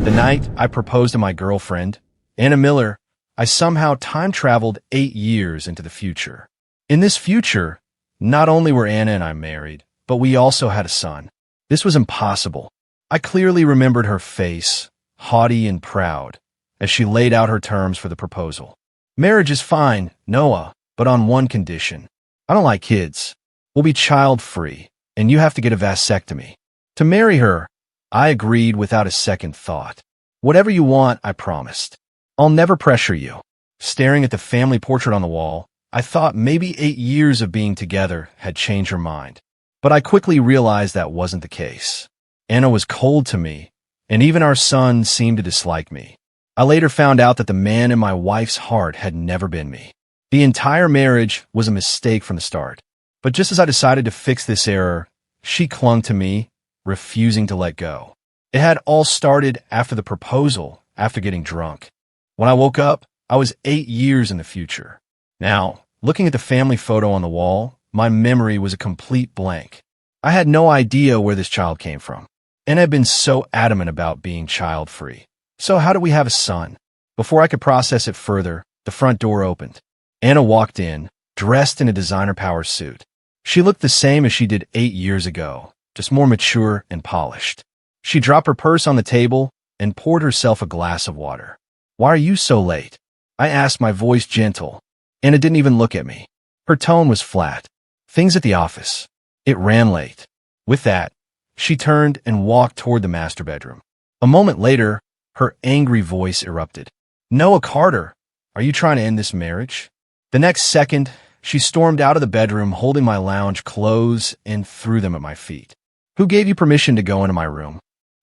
The night I proposed to my girlfriend, Anna Miller, I somehow time-traveled 8 years into the future. In this future, not only were Anna and I married, but we also had a son. This was impossible. I clearly remembered her face, haughty and proud, as she laid out her terms for the proposal. Marriage is fine, Noah, but on one condition. I don't like kids. We'll be child-free, and you have to get a vasectomy. To marry her, I agreed without a second thought. Whatever you want, I promised. I'll never pressure you. Staring at the family portrait on the wall, I thought maybe 8 years of being together had changed her mind. But I quickly realized that wasn't the case. Anna was cold to me, and even our son seemed to dislike me. I later found out that the man in my wife's heart had never been me. The entire marriage was a mistake from the start. But just as I decided to fix this error, she clung to me, refusing to let go. It had all started after the proposal, after getting drunk. When I woke up, I was 8 years in the future. Now, looking at the family photo on the wall, my memory was a complete blank. I had no idea where this child came from, and had been so adamant about being child-free. So how do we have a son? Before I could process it further, the front door opened. Anna walked in, dressed in a designer power suit. She looked the same as she did 8 years ago, just more mature and polished. She dropped her purse on the table and poured herself a glass of water. "Why are you so late?" I asked, my voice gentle. Anna didn't even look at me. Her tone was flat. "Things at the office. It ran late." With that, she turned and walked toward the master bedroom. A moment later, her angry voice erupted. "Noah Carter, are you trying to end this marriage?" The next second, she stormed out of the bedroom holding my lounge clothes and threw them at my feet. "Who gave you permission to go into my room?"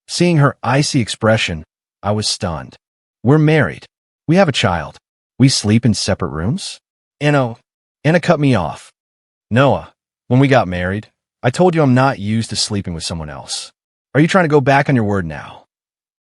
Seeing her icy expression, I was stunned. "We're married. We have a child. We sleep in separate rooms?" Anna cut me off. "Noah, when we got married, I told you I'm not used to sleeping with someone else. Are you trying to go back on your word now?"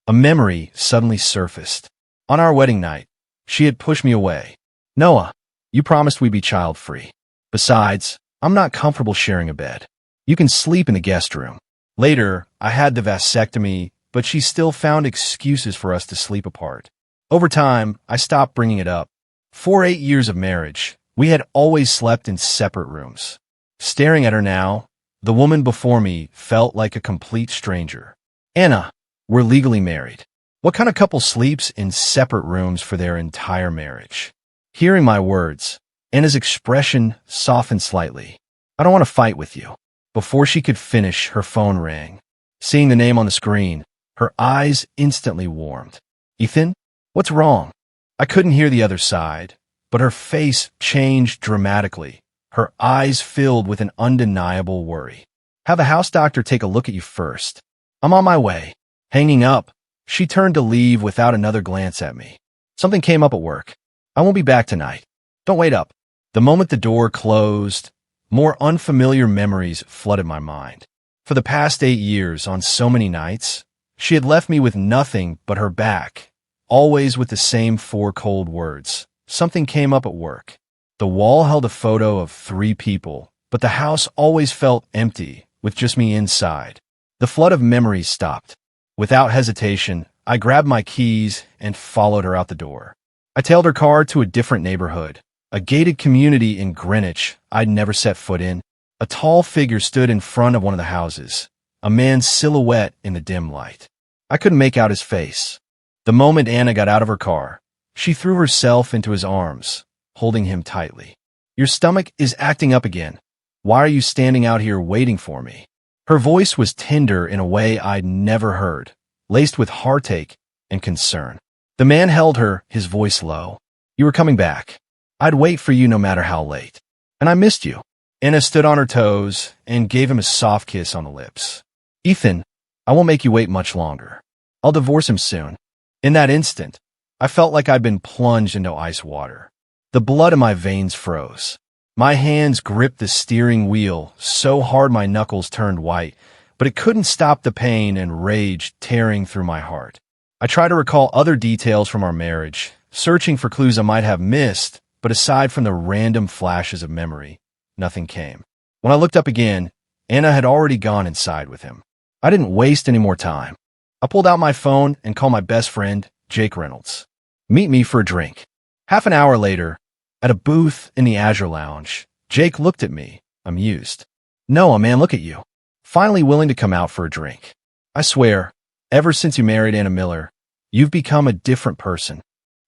A memory suddenly surfaced. On our wedding night, she had pushed me away. "Noah, you promised we'd be child-free. Besides, I'm not comfortable sharing a bed. You can sleep in the guest room." Later, I had the vasectomy, but she still found excuses for us to sleep apart. Over time, I stopped bringing it up. For 8 years of marriage, we had always slept in separate rooms. Staring at her now, the woman before me felt like a complete stranger. "Anna, we're legally married. What kind of couple sleeps in separate rooms for their entire marriage?" Hearing my words, Anna's expression softened slightly. "I don't want to fight with you." Before she could finish, her phone rang. Seeing the name on the screen, her eyes instantly warmed. "Ethan, what's wrong?" I couldn't hear the other side, but her face changed dramatically. Her eyes filled with an undeniable worry. "Have a house doctor take a look at you first. I'm on my way." Hanging up, she turned to leave without another glance at me. "Something came up at work. I won't be back tonight. Don't wait up." The moment the door closed, more unfamiliar memories flooded my mind. For the past 8 years, on so many nights, she had left me with nothing but her back, always with the same 4 cold words. Something came up at work. The wall held a photo of 3 people, but the house always felt empty, with just me inside. The flood of memories stopped. Without hesitation, I grabbed my keys and followed her out the door. I tailed her car to a different neighborhood, a gated community in Greenwich I'd never set foot in. A tall figure stood in front of one of the houses, a man's silhouette in the dim light. I couldn't make out his face. The moment Anna got out of her car, she threw herself into his arms, holding him tightly. "Your stomach is acting up again. Why are you standing out here waiting for me?" Her voice was tender in a way I'd never heard, laced with heartache and concern. The man held her, his voice low. "You were coming back. I'd wait for you no matter how late. And I missed you." Anna stood on her toes and gave him a soft kiss on the lips. "Ethan, I won't make you wait much longer. I'll divorce him soon." In that instant, I felt like I'd been plunged into ice water. The blood in my veins froze. My hands gripped the steering wheel so hard my knuckles turned white, but it couldn't stop the pain and rage tearing through my heart. I tried to recall other details from our marriage, searching for clues I might have missed, but aside from the random flashes of memory, nothing came. When I looked up again, Anna had already gone inside with him. I didn't waste any more time. I pulled out my phone and called my best friend, Jake Reynolds. Meet me for a drink. Half an hour later, at a booth in the Azure Lounge, Jake looked at me, amused. "Noah, man, look at you. Finally willing to come out for a drink. I swear, ever since you married Anna Miller, you've become a different person."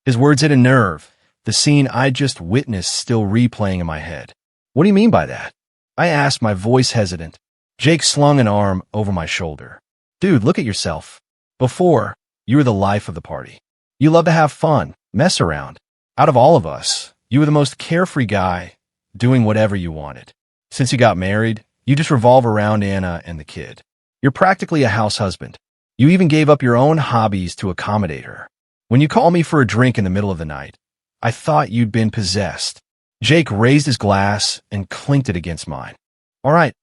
His words hit a nerve, the scene I just witnessed still replaying in my head. "What do you mean by that?" I asked, my voice hesitant. Jake slung an arm over my shoulder. "Dude, look at yourself. Before, you were the life of the party. You love to have fun, mess around. Out of all of us, you were the most carefree guy, doing whatever you wanted. Since you got married, you just revolve around Anna and the kid. You're practically a house husband. You even gave up your own hobbies to accommodate her. When you called me for a drink in the middle of the night, I thought you'd been possessed." Jake raised his glass and clinked it against mine. All right,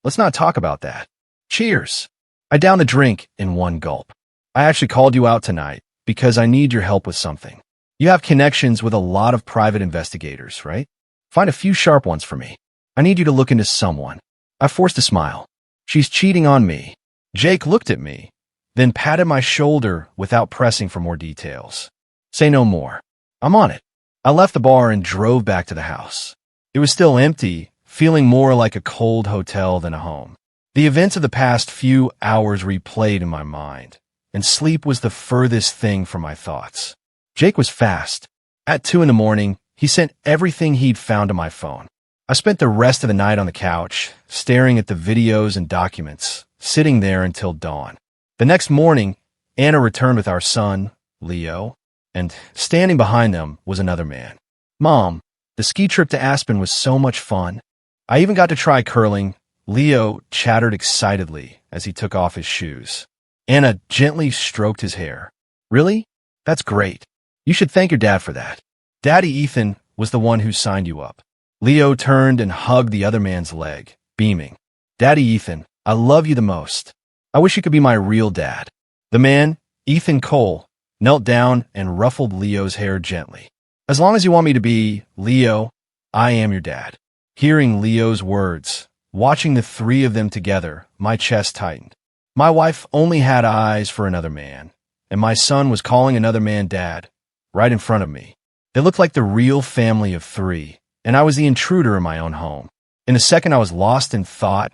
let's not talk about that. Cheers." I downed the drink in one gulp. "I actually called you out tonight because I need your help with something. You have connections with a lot of private investigators, right? Find a few sharp ones for me. I need you to look into someone." I forced a smile. "She's cheating on me." Jake looked at me, then patted my shoulder without pressing for more details. "Say no more. I'm on it." I left the bar and drove back to the house. It was still empty, feeling more like a cold hotel than a home. The events of the past few hours replayed in my mind, and sleep was the furthest thing from my thoughts. Jake was fast. At 2 in the morning, he sent everything he'd found to my phone. I spent the rest of the night on the couch, staring at the videos and documents, sitting there until dawn. The next morning, Anna returned with our son, Leo, and standing behind them was another man. "Mom, the ski trip to Aspen was so much fun. I even got to try curling," Leo chattered excitedly as he took off his shoes. Anna gently stroked his hair. "Really? That's great. You should thank your dad for that. Daddy Ethan was the one who signed you up." Leo turned and hugged the other man's leg, beaming. "Daddy Ethan, I love you the most. I wish you could be my real dad." The man, Ethan Cole, knelt down and ruffled Leo's hair gently. "As long as you want me to be, Leo, I am your dad." Hearing Leo's words, watching the three of them together, my chest tightened. My wife only had eyes for another man, and my son was calling another man dad, right in front of me. They looked like the real family of three, and I was the intruder in my own home. In a second, I was lost in thought.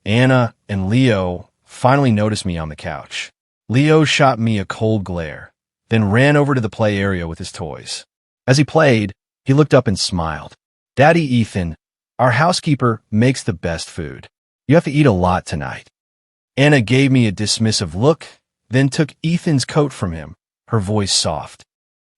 Anna and Leo finally noticed me on the couch. Leo shot me a cold glare, then ran over to the play area with his toys. As he played, he looked up and smiled. "Daddy Ethan, our housekeeper makes the best food. You have to eat a lot tonight." Anna gave me a dismissive look, then took Ethan's coat from him, her voice soft.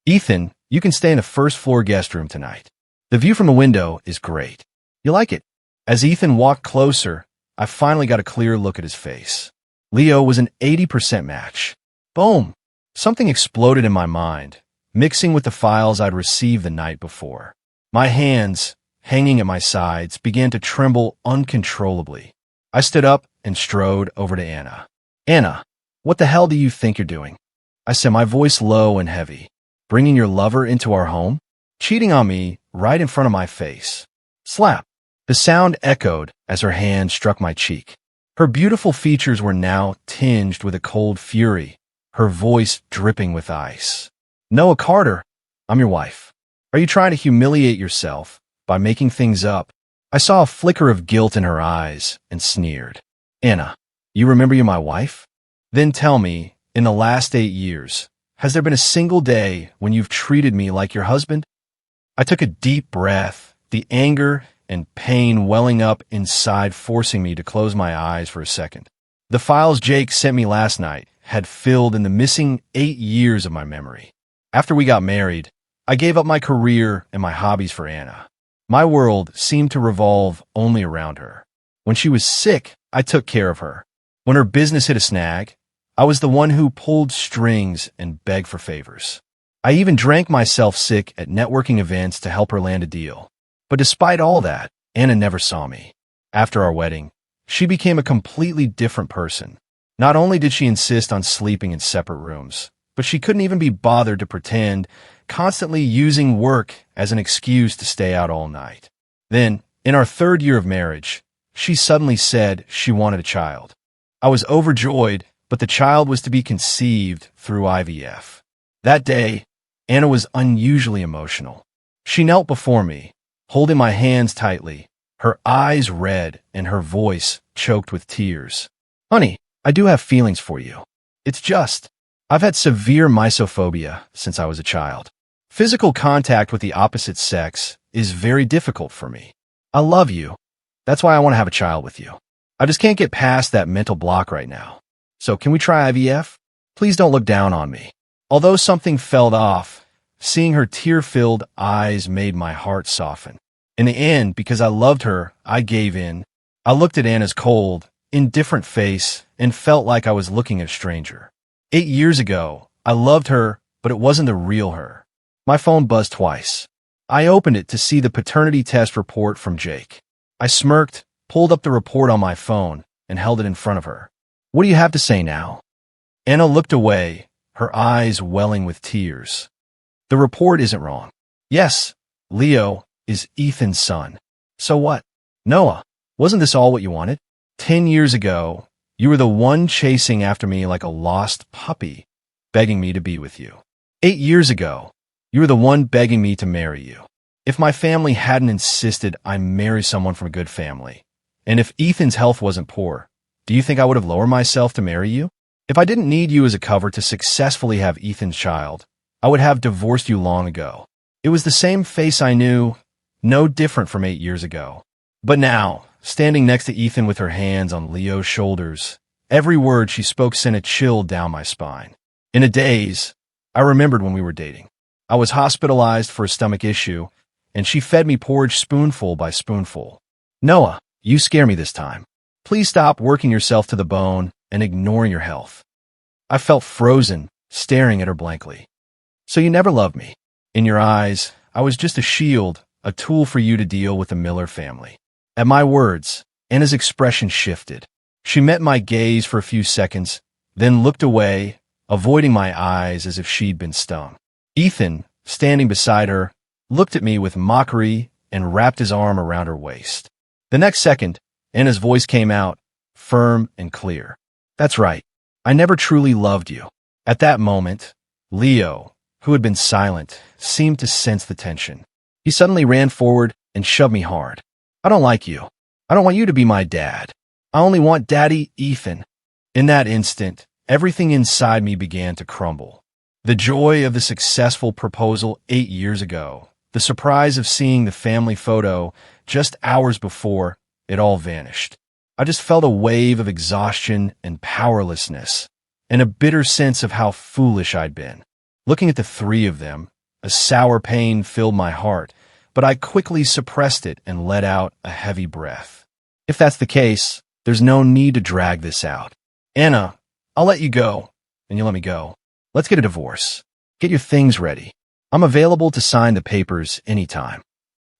"Ethan, you can stay in the first-floor guest room tonight. The view from the window is great. You like it?" As Ethan walked closer, I finally got a clear look at his face. Leo was an 80% match. Boom! Something exploded in my mind, mixing with the files I'd received the night before. My hands, hanging at my sides, began to tremble uncontrollably. I stood up and strode over to Anna. "Anna, what the hell do you think you're doing?" I said, my voice low and heavy. "Bringing your lover into our home? Cheating on me right in front of my face." Slap! The sound echoed as her hand struck my cheek. Her beautiful features were now tinged with a cold fury, her voice dripping with ice. "Noah Carter, I'm your wife. Are you trying to humiliate yourself by making things up?" I saw a flicker of guilt in her eyes and sneered. "Anna, you remember you're my wife? Then tell me, in the last 8 years, has there been a single day when you've treated me like your husband?" I took a deep breath, the anger and pain welling up inside, forcing me to close my eyes for a second. The files Jake sent me last night had filled in the missing 8 years of my memory. After we got married, I gave up my career and my hobbies for Anna. My world seemed to revolve only around her. When she was sick, I took care of her. When her business hit a snag, I was the one who pulled strings and begged for favors. I even drank myself sick at networking events to help her land a deal. But despite all that, Anna never saw me. After our wedding, she became a completely different person. Not only did she insist on sleeping in separate rooms, but she couldn't even be bothered to pretend, constantly using work as an excuse to stay out all night. Then, in our 3rd year of marriage, she suddenly said she wanted a child. I was overjoyed, but the child was to be conceived through IVF. That day, Anna was unusually emotional. She knelt before me, holding my hands tightly, her eyes red and her voice choked with tears. Honey, I do have feelings for you. It's just, I've had severe mysophobia since I was a child. Physical contact with the opposite sex is very difficult for me. I love you. That's why I want to have a child with you. I just can't get past that mental block right now. So can we try IVF? Please don't look down on me. Although something felt off, seeing her tear-filled eyes made my heart soften. In the end, because I loved her, I gave in. I looked at Anna's cold, indifferent face and felt like I was looking at a stranger. 8 years ago, I loved her, but it wasn't the real her. My phone buzzed twice. I opened it to see the paternity test report from Jake. I smirked, pulled up the report on my phone, and held it in front of her. What do you have to say now? Anna looked away, her eyes welling with tears. The report isn't wrong. Yes, Leo is Ethan's son. So what? Noah, wasn't this all what you wanted? 10 years ago, you were the one chasing after me like a lost puppy, begging me to be with you. 8 years ago, you were the one begging me to marry you. If my family hadn't insisted I marry someone from a good family, and if Ethan's health wasn't poor, do you think I would have lowered myself to marry you? If I didn't need you as a cover to successfully have Ethan's child, I would have divorced you long ago. It was the same face I knew, no different from 8 years ago. But now, standing next to Ethan with her hands on Leo's shoulders, every word she spoke sent a chill down my spine. In a daze, I remembered when we were dating. I was hospitalized for a stomach issue, and she fed me porridge spoonful by spoonful. Noah, you scare me this time. Please stop working yourself to the bone and ignoring your health. I felt frozen, staring at her blankly. So you never loved me. In your eyes, I was just a shield, a tool for you to deal with the Miller family. At my words, Anna's expression shifted. She met my gaze for a few seconds, then looked away, avoiding my eyes as if she'd been stung. Ethan, standing beside her, looked at me with mockery and wrapped his arm around her waist. The next second, Anna's voice came out, firm and clear. That's right. I never truly loved you. At that moment, Leo, who had been silent, seemed to sense the tension. He suddenly ran forward and shoved me hard. I don't like you. I don't want you to be my dad. I only want Daddy Ethan. In that instant, everything inside me began to crumble. The joy of the successful proposal 8 years ago, the surprise of seeing the family photo just hours before, it all vanished. I just felt a wave of exhaustion and powerlessness, and a bitter sense of how foolish I'd been. Looking at the three of them, a sour pain filled my heart, but I quickly suppressed it and let out a heavy breath. If that's the case, there's no need to drag this out. Anna, I'll let you go, and you let me go. Let's get a divorce. Get your things ready. I'm available to sign the papers anytime.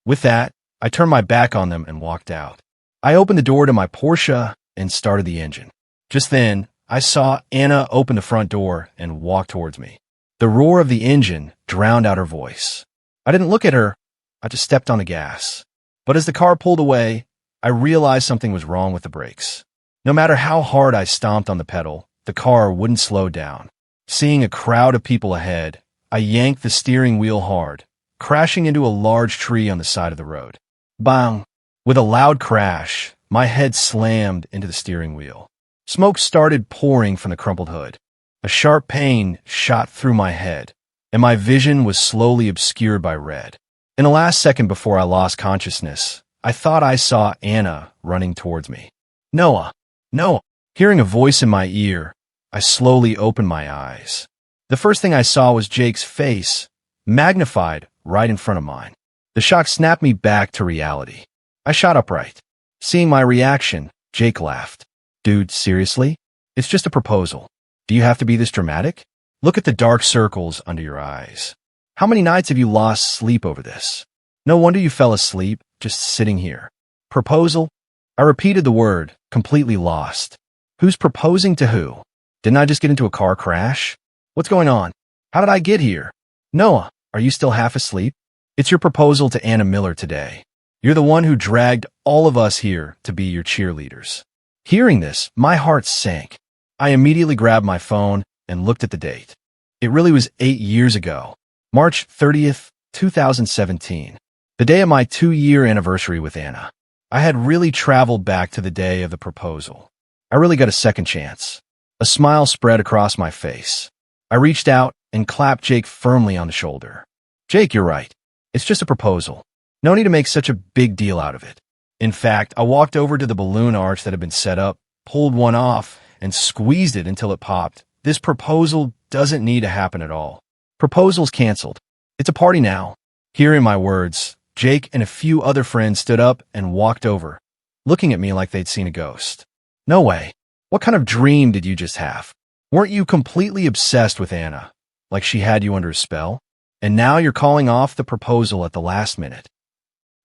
With that, I turned my back on them and walked out. I opened the door to my Porsche and started the engine. Just then, I saw Anna open the front door and walk towards me. The roar of the engine drowned out her voice. I didn't look at her. I just stepped on the gas. But as the car pulled away, I realized something was wrong with the brakes. No matter how hard I stomped on the pedal, the car wouldn't slow down. Seeing a crowd of people ahead, I yanked the steering wheel hard, crashing into a large tree on the side of the road. Bang! With a loud crash, my head slammed into the steering wheel. Smoke started pouring from the crumpled hood. A sharp pain shot through my head, and my vision was slowly obscured by red. In the last second before I lost consciousness, I thought I saw Anna running towards me. Noah! Noah! Hearing a voice in my ear, I slowly opened my eyes. The first thing I saw was Jake's face, magnified right in front of mine. The shock snapped me back to reality. I shot upright. Seeing my reaction, Jake laughed. Dude, seriously? It's just a proposal. Do you have to be this dramatic? Look at the dark circles under your eyes. How many nights have you lost sleep over this? No wonder you fell asleep, just sitting here. Proposal? I repeated the word, completely lost. Who's proposing to who? Didn't I just get into a car crash? What's going on? How did I get here? Noah, are you still half asleep? It's your proposal to Anna Miller today. You're the one who dragged all of us here to be your cheerleaders. Hearing this, my heart sank. I immediately grabbed my phone and looked at the date. It really was 8 years ago, March 30th, 2017, the day of my 2-year anniversary with Anna. I had really traveled back to the day of the proposal. I really got a second chance. A smile spread across my face. I reached out and clapped Jake firmly on the shoulder. Jake, you're right. It's just a proposal. No need to make such a big deal out of it. In fact, I walked over to the balloon arch that had been set up, pulled one off, and squeezed it until it popped. This proposal doesn't need to happen at all. Proposal's canceled. It's a party now. Hearing my words, Jake and a few other friends stood up and walked over, looking at me like they'd seen a ghost. No way. What kind of dream did you just have? Weren't you completely obsessed with Anna, like she had you under a spell? And now you're calling off the proposal at the last minute.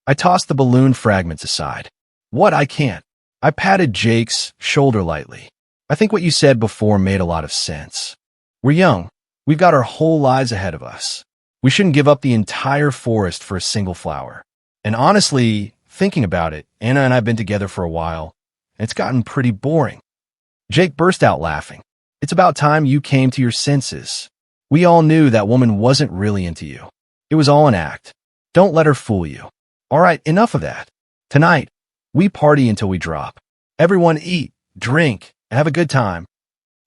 I tossed the balloon fragments aside. What? I can't. I patted Jake's shoulder lightly. I think what you said before made a lot of sense. We're young. We've got our whole lives ahead of us. We shouldn't give up the entire forest for a single flower. And honestly, thinking about it, Anna and I have been together for a while, and it's gotten pretty boring. Jake burst out laughing. It's about time you came to your senses. We all knew that woman wasn't really into you. It was all an act. Don't let her fool you. All right, enough of that. Tonight, we party until we drop. Everyone eat, drink, and have a good time.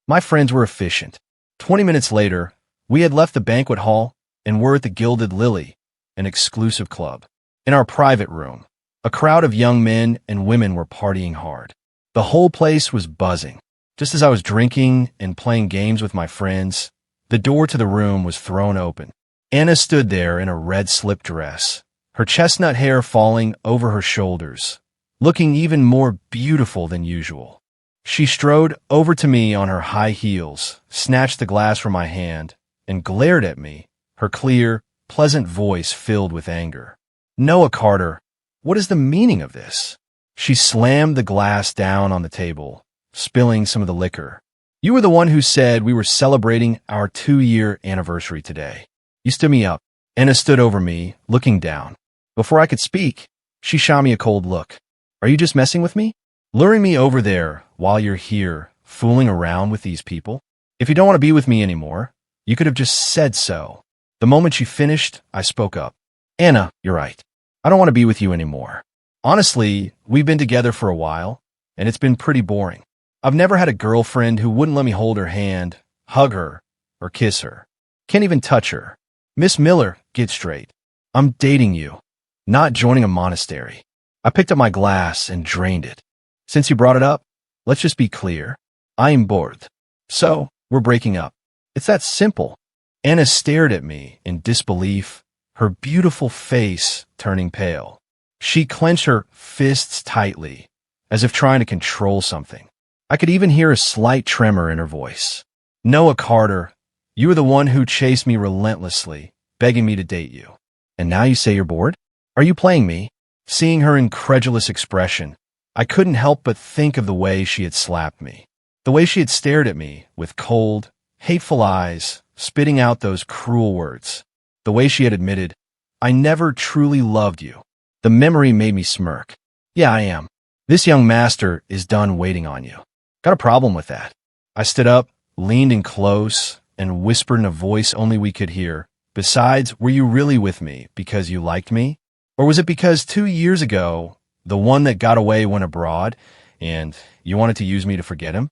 My friends were efficient. 20 minutes later, we had left the banquet hall and were at the Gilded Lily, an exclusive club. In our private room, a crowd of young men and women were partying hard. The whole place was buzzing. Just as I was drinking and playing games with my friends, the door to the room was thrown open. Anna stood there in a red slip dress, her chestnut hair falling over her shoulders, looking even more beautiful than usual. She strode over to me on her high heels, snatched the glass from my hand, and glared at me, her clear, pleasant voice filled with anger. Noah Carter, what is the meaning of this? She slammed the glass down on the table, spilling some of the liquor. You were the one who said we were celebrating our 2-year anniversary today. You stood me up. Anna stood over me, looking down. Before I could speak, she shot me a cold look. Are you just messing with me? Luring me over there while you're here, fooling around with these people? If you don't want to be with me anymore, you could have just said so. The moment she finished, I spoke up. Anna, you're right. I don't want to be with you anymore. Honestly, we've been together for a while, and it's been pretty boring. I've never had a girlfriend who wouldn't let me hold her hand, hug her, or kiss her. Can't even touch her. Miss Miller, get straight. I'm dating you, not joining a monastery. I picked up my glass and drained it. Since you brought it up, let's just be clear. I'm bored. So, we're breaking up. It's that simple. Anna stared at me in disbelief, her beautiful face turning pale. She clenched her fists tightly, as if trying to control something. I could even hear a slight tremor in her voice. Noah Carter, you were the one who chased me relentlessly, begging me to date you. And now you say you're bored? Are you playing me? Seeing her incredulous expression, I couldn't help but think of the way she had slapped me. The way she had stared at me with cold, hateful eyes, spitting out those cruel words. The way she had admitted, I never truly loved you. The memory made me smirk. Yeah, I am. This young master is done waiting on you. Got a problem with that. I stood up, leaned in close, and whispered in a voice only we could hear. Besides, were you really with me because you liked me? Or was it because 2 years ago, the one that got away went abroad, and you wanted to use me to forget him?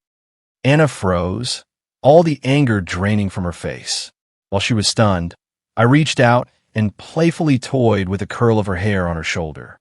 Anna froze, all the anger draining from her face. While she was stunned, I reached out and playfully toyed with a curl of her hair on her shoulder.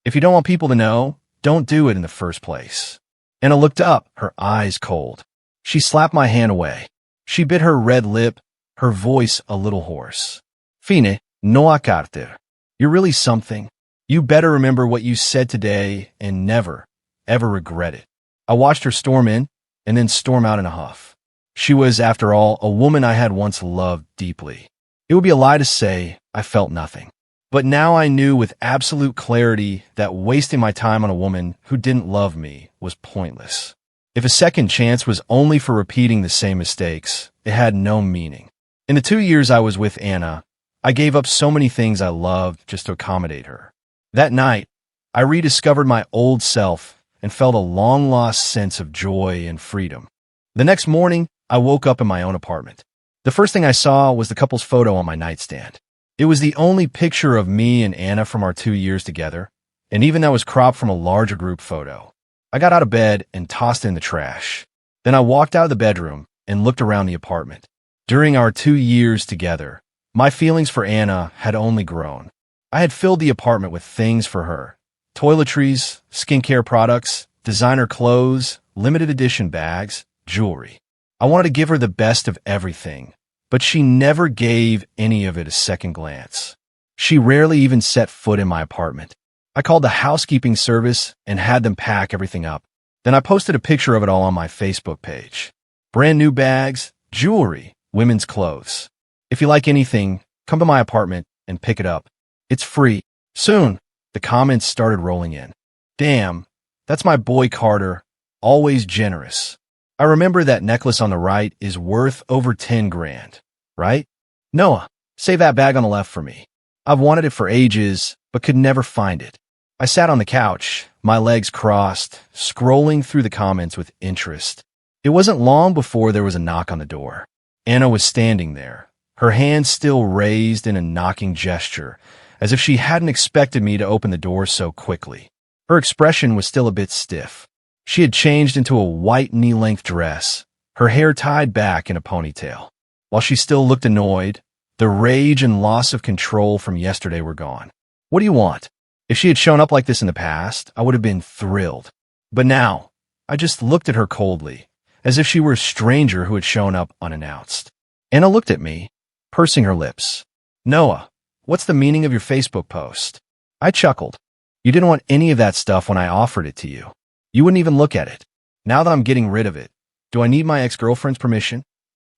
If you don't want people to know, don't do it in the first place. Anna looked up, her eyes cold. She slapped my hand away. She bit her red lip, her voice a little hoarse. Fine, Noah Carter. You're really something. You better remember what you said today and never, ever regret it. I watched her storm in and then storm out in a huff. She was, after all, a woman I had once loved deeply. It would be a lie to say I felt nothing. But now I knew with absolute clarity that wasting my time on a woman who didn't love me was pointless. If a second chance was only for repeating the same mistakes, it had no meaning. In the 2 years I was with Anna, I gave up so many things I loved just to accommodate her. That night, I rediscovered my old self and felt a long-lost sense of joy and freedom. The next morning, I woke up in my own apartment. The first thing I saw was the couple's photo on my nightstand. It was the only picture of me and Anna from our 2 years together, and even that was cropped from a larger group photo. I got out of bed and tossed it in the trash. Then I walked out of the bedroom and looked around the apartment. During our 2 years together, my feelings for Anna had only grown. I had filled the apartment with things for her: toiletries, skincare products, designer clothes, limited edition bags, jewelry. I wanted to give her the best of everything, but she never gave any of it a second glance. She rarely even set foot in my apartment. I called the housekeeping service and had them pack everything up. Then I posted a picture of it all on my Facebook page. Brand new bags, jewelry, women's clothes. If you like anything, come to my apartment and pick it up. It's free. Soon, the comments started rolling in. Damn, that's my boy Carter, always generous. I remember that necklace on the right is worth over 10 grand, right? Noah, save that bag on the left for me. I've wanted it for ages, but could never find it. I sat on the couch, my legs crossed, scrolling through the comments with interest. It wasn't long before there was a knock on the door. Anna was standing there, her hand still raised in a knocking gesture, as if she hadn't expected me to open the door so quickly. Her expression was still a bit stiff. She had changed into a white knee-length dress, her hair tied back in a ponytail. While she still looked annoyed, the rage and loss of control from yesterday were gone. What do you want? If she had shown up like this in the past, I would have been thrilled. But now, I just looked at her coldly, as if she were a stranger who had shown up unannounced. Anna looked at me, pursing her lips. Noah, what's the meaning of your Facebook post? I chuckled. You didn't want any of that stuff when I offered it to you. You wouldn't even look at it. Now that I'm getting rid of it, do I need my ex-girlfriend's permission?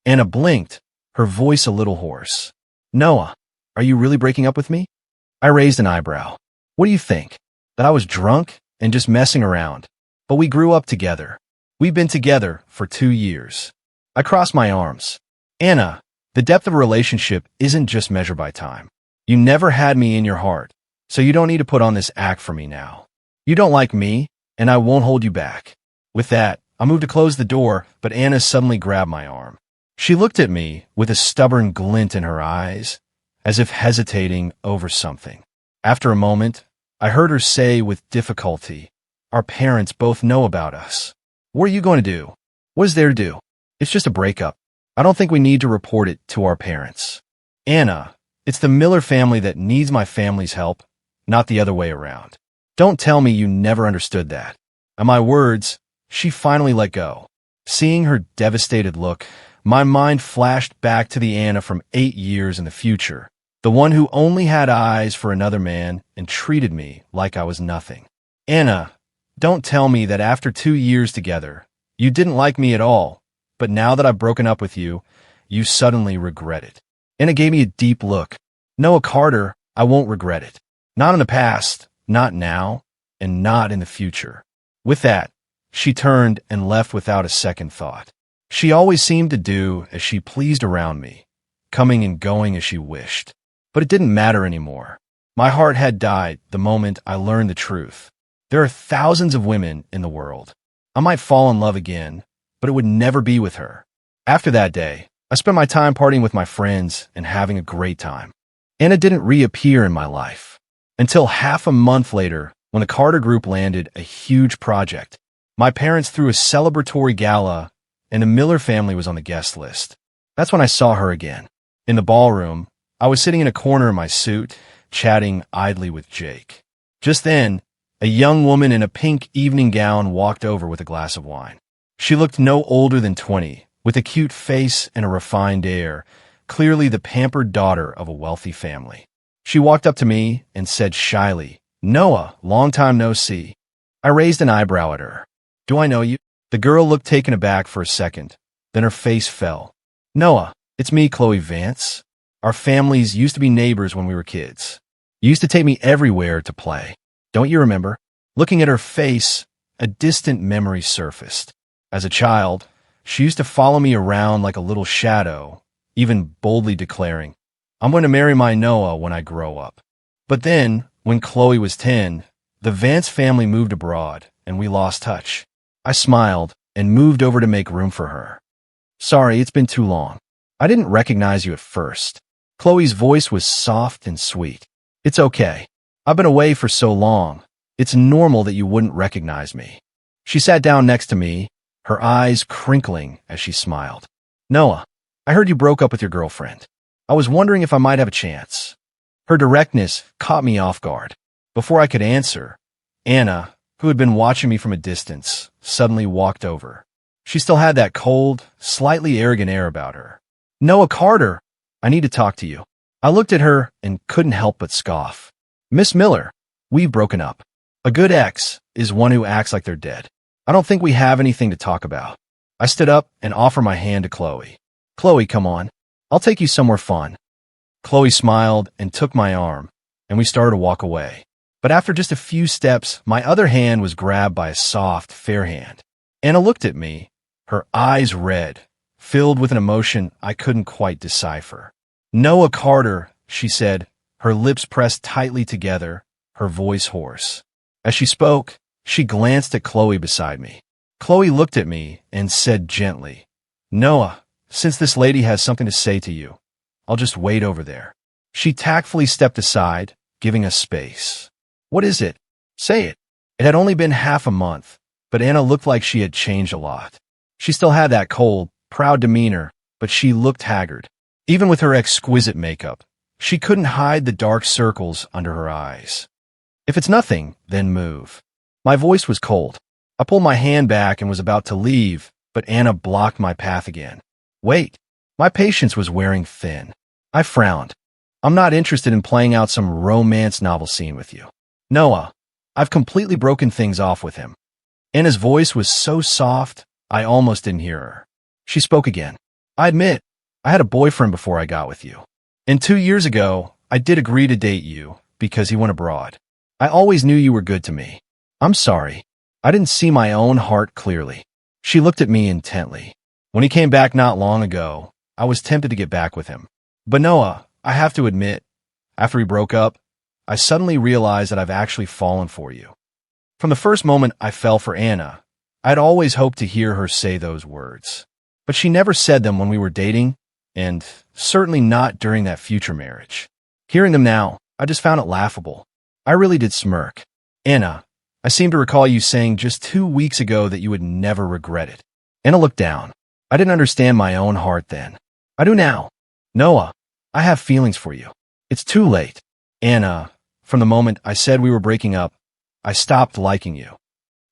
Anna blinked, her voice a little hoarse. Noah, are you really breaking up with me? I raised an eyebrow. What do you think? That I was drunk and just messing around? But we grew up together. We've been together for 2 years. I crossed my arms. Anna, the depth of a relationship isn't just measured by time. You never had me in your heart, so you don't need to put on this act for me now. You don't like me, and I won't hold you back. With that, I moved to close the door, but Anna suddenly grabbed my arm. She looked at me with a stubborn glint in her eyes, as if hesitating over something. After a moment, I heard her say with difficulty, Our parents both know about us. What are you going to do? What is there to do? It's just a breakup. I don't think we need to report it to our parents. Anna, it's the Miller family that needs my family's help, not the other way around. Don't tell me you never understood that. At my words, she finally let go. Seeing her devastated look, my mind flashed back to the Anna from 8 years in the future, the one who only had eyes for another man and treated me like I was nothing. Anna, don't tell me that after 2 years together, you didn't like me at all, but now that I've broken up with you, you suddenly regret it. Anna gave me a deep look. Noah Carter, I won't regret it. Not in the past, not now, and not in the future. With that, she turned and left without a second thought. She always seemed to do as she pleased around me, coming and going as she wished. But it didn't matter anymore. My heart had died the moment I learned the truth. There are thousands of women in the world. I might fall in love again, but it would never be with her. After that day, I spent my time partying with my friends and having a great time. Anna didn't reappear in my life until half a month later when the Carter Group landed a huge project. My parents threw a celebratory gala, and the Miller family was on the guest list. That's when I saw her again. In the ballroom, I was sitting in a corner in my suit, chatting idly with Jake. Just then, a young woman in a pink evening gown walked over with a glass of wine. She looked no older than 20, with a cute face and a refined air, clearly the pampered daughter of a wealthy family. She walked up to me and said shyly, Noah, long time no see. I raised an eyebrow at her. Do I know you? The girl looked taken aback for a second, then her face fell. Noah, it's me, Chloe Vance. Our families used to be neighbors when we were kids. You used to take me everywhere to play. Don't you remember? Looking at her face, a distant memory surfaced. As a child, she used to follow me around like a little shadow, even boldly declaring, I'm going to marry my Noah when I grow up. But then, when Chloe was 10, the Vance family moved abroad, and we lost touch. I smiled, and moved over to make room for her. Sorry, it's been too long. I didn't recognize you at first. Chloe's voice was soft and sweet. It's okay. I've been away for so long. It's normal that you wouldn't recognize me. She sat down next to me, her eyes crinkling as she smiled. Noah, I heard you broke up with your girlfriend. I was wondering if I might have a chance. Her directness caught me off guard. Before I could answer, Anna, who had been watching me from a distance, suddenly walked over. She still had that cold, slightly arrogant air about her. Noah Carter, I need to talk to you. I looked at her and couldn't help but scoff. Miss Miller, we've broken up. A good ex is one who acts like they're dead. I don't think we have anything to talk about. I stood up and offered my hand to Chloe. Chloe, come on. I'll take you somewhere fun. Chloe smiled and took my arm, and we started to walk away. But after just a few steps, my other hand was grabbed by a soft, fair hand. Anna looked at me, her eyes red, filled with an emotion I couldn't quite decipher. Noah Carter, she said, her lips pressed tightly together, her voice hoarse. As she spoke, she glanced at Chloe beside me. Chloe looked at me and said gently, Noah, since this lady has something to say to you, I'll just wait over there. She tactfully stepped aside, giving us space. What is it? Say it. It had only been half a month, but Anna looked like she had changed a lot. She still had that cold, proud demeanor, but she looked haggard. Even with her exquisite makeup, she couldn't hide the dark circles under her eyes. If it's nothing, then move. My voice was cold. I pulled my hand back and was about to leave, but Anna blocked my path again. Wait. My patience was wearing thin. I frowned. I'm not interested in playing out some romance novel scene with you. Noah, I've completely broken things off with him. Anna's voice was so soft, I almost didn't hear her. She spoke again. I admit, I had a boyfriend before I got with you. And 2 years ago, I did agree to date you because he went abroad. I always knew you were good to me. I'm sorry. I didn't see my own heart clearly. She looked at me intently. When he came back not long ago, I was tempted to get back with him. But Noah, I have to admit, after we broke up, I suddenly realized that I've actually fallen for you. From the first moment I fell for Anna, I'd always hoped to hear her say those words. But she never said them when we were dating, and certainly not during that future marriage. Hearing them now, I just found it laughable. I really did smirk. Anna, I seem to recall you saying just 2 weeks ago that you would never regret it. Anna looked down. I didn't understand my own heart then. I do now. Noah, I have feelings for you. It's too late. Anna, from the moment I said we were breaking up, I stopped liking you.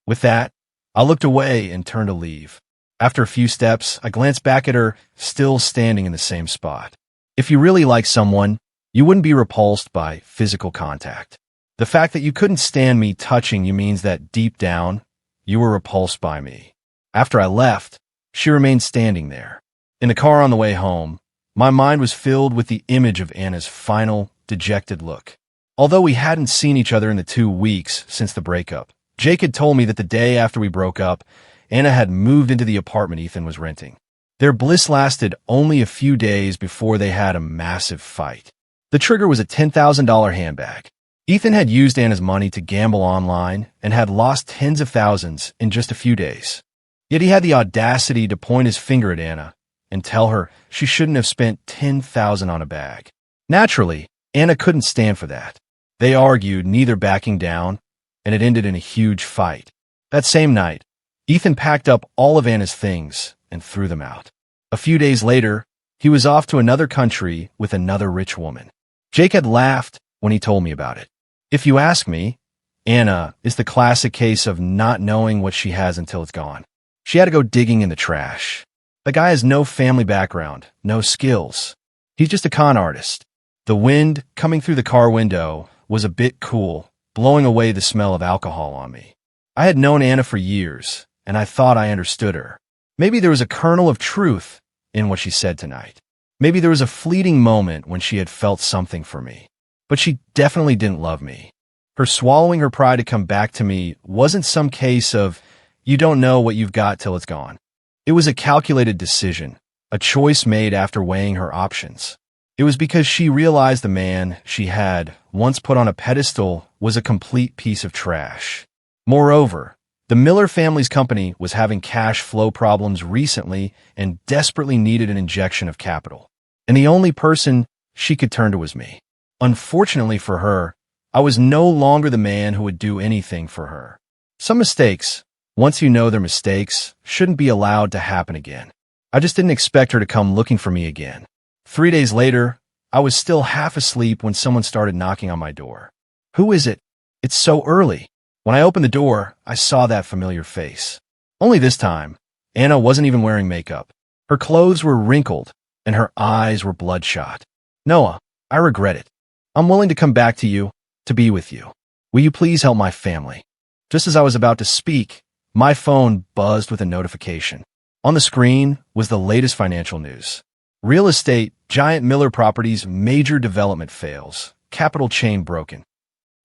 With that, I looked away and turned to leave. After a few steps, I glanced back at her, still standing in the same spot. If you really like someone, you wouldn't be repulsed by physical contact. The fact that you couldn't stand me touching you means that deep down, you were repulsed by me. After I left, she remained standing there. In the car on the way home, my mind was filled with the image of Anna's final, dejected look. Although we hadn't seen each other in the 2 weeks since the breakup, Jake had told me that the day after we broke up, Anna had moved into the apartment Ethan was renting. Their bliss lasted only a few days before they had a massive fight. The trigger was a $10,000 handbag. Ethan had used Anna's money to gamble online and had lost tens of thousands in just a few days. Yet he had the audacity to point his finger at Anna and tell her she shouldn't have spent $10,000 on a bag. Naturally, Anna couldn't stand for that. They argued, neither backing down, and it ended in a huge fight. That same night, Ethan packed up all of Anna's things and threw them out. A few days later, he was off to another country with another rich woman. Jake had laughed when he told me about it. If you ask me, Anna is the classic case of not knowing what she has until it's gone. She had to go digging in the trash. The guy has no family background, no skills. He's just a con artist. The wind coming through the car window was a bit cool, blowing away the smell of alcohol on me. I had known Anna for years, and I thought I understood her. Maybe there was a kernel of truth in what she said tonight. Maybe there was a fleeting moment when she had felt something for me. But she definitely didn't love me. Her swallowing her pride to come back to me wasn't some case of, you don't know what you've got till it's gone. It was a calculated decision, a choice made after weighing her options. It was because she realized the man she had once put on a pedestal was a complete piece of trash. Moreover, The Miller family's company was having cash flow problems recently and desperately needed an injection of capital. And the only person she could turn to was me. Unfortunately for her, I was no longer the man who would do anything for her. Some mistakes, once you know they're mistakes, shouldn't be allowed to happen again. I just didn't expect her to come looking for me again. 3 days later, I was still half asleep when someone started knocking on my door. Who is it? It's so early. When I opened the door, I saw that familiar face. Only this time, Anna wasn't even wearing makeup. Her clothes were wrinkled, and her eyes were bloodshot. Noah, I regret it. I'm willing to come back to you, to be with you. Will you please help my family? Just as I was about to speak, my phone buzzed with a notification. On the screen was the latest financial news. Real estate, giant Miller Properties, major development fails. Capital chain broken.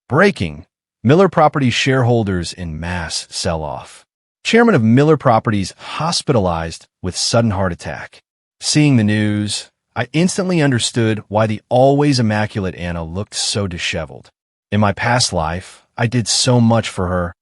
Breaking. Miller Properties shareholders in mass sell-off. Chairman of Miller Properties hospitalized with sudden heart attack. Seeing the news, I instantly understood why the always immaculate Anna looked so disheveled. In my past life, I did so much for her,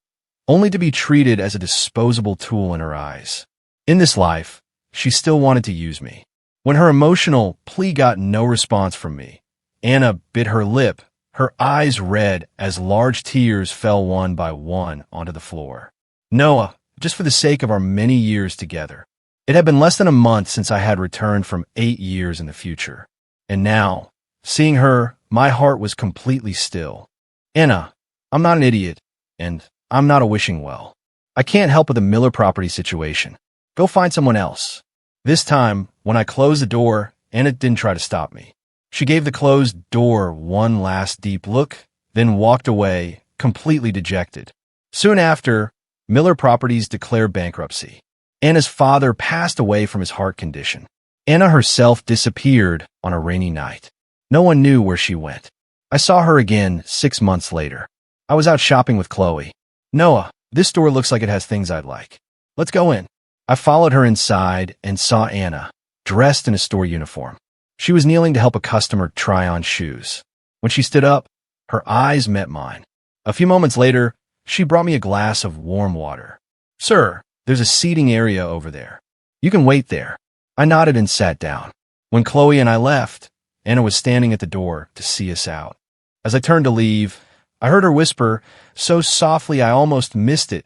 only to be treated as a disposable tool in her eyes. In this life, she still wanted to use me. When her emotional plea got no response from me, Anna bit her lip, her eyes red as large tears fell one by one onto the floor. Noah, just for the sake of our many years together. It had been less than a month since I had returned from 8 years in the future. And now, seeing her, my heart was completely still. Anna, I'm not an idiot, and I'm not a wishing well. I can't help with the Miller property situation. Go find someone else. This time, when I closed the door, Anna didn't try to stop me. She gave the closed door one last deep look, then walked away, completely dejected. Soon after, Miller Properties declared bankruptcy. Anna's father passed away from his heart condition. Anna herself disappeared on a rainy night. No one knew where she went. I saw her again 6 months later. I was out shopping with Chloe. Noah, this store looks like it has things I'd like. Let's go in. I followed her inside and saw Anna, dressed in a store uniform. She was kneeling to help a customer try on shoes. When she stood up, her eyes met mine. A few moments later, she brought me a glass of warm water. Sir, there's a seating area over there. You can wait there. I nodded and sat down. When Chloe and I left, Anna was standing at the door to see us out. As I turned to leave, I heard her whisper, so softly I almost missed it.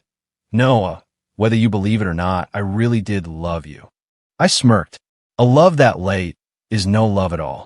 Noah, whether you believe it or not, I really did love you. I smirked. A love that late is no love at all.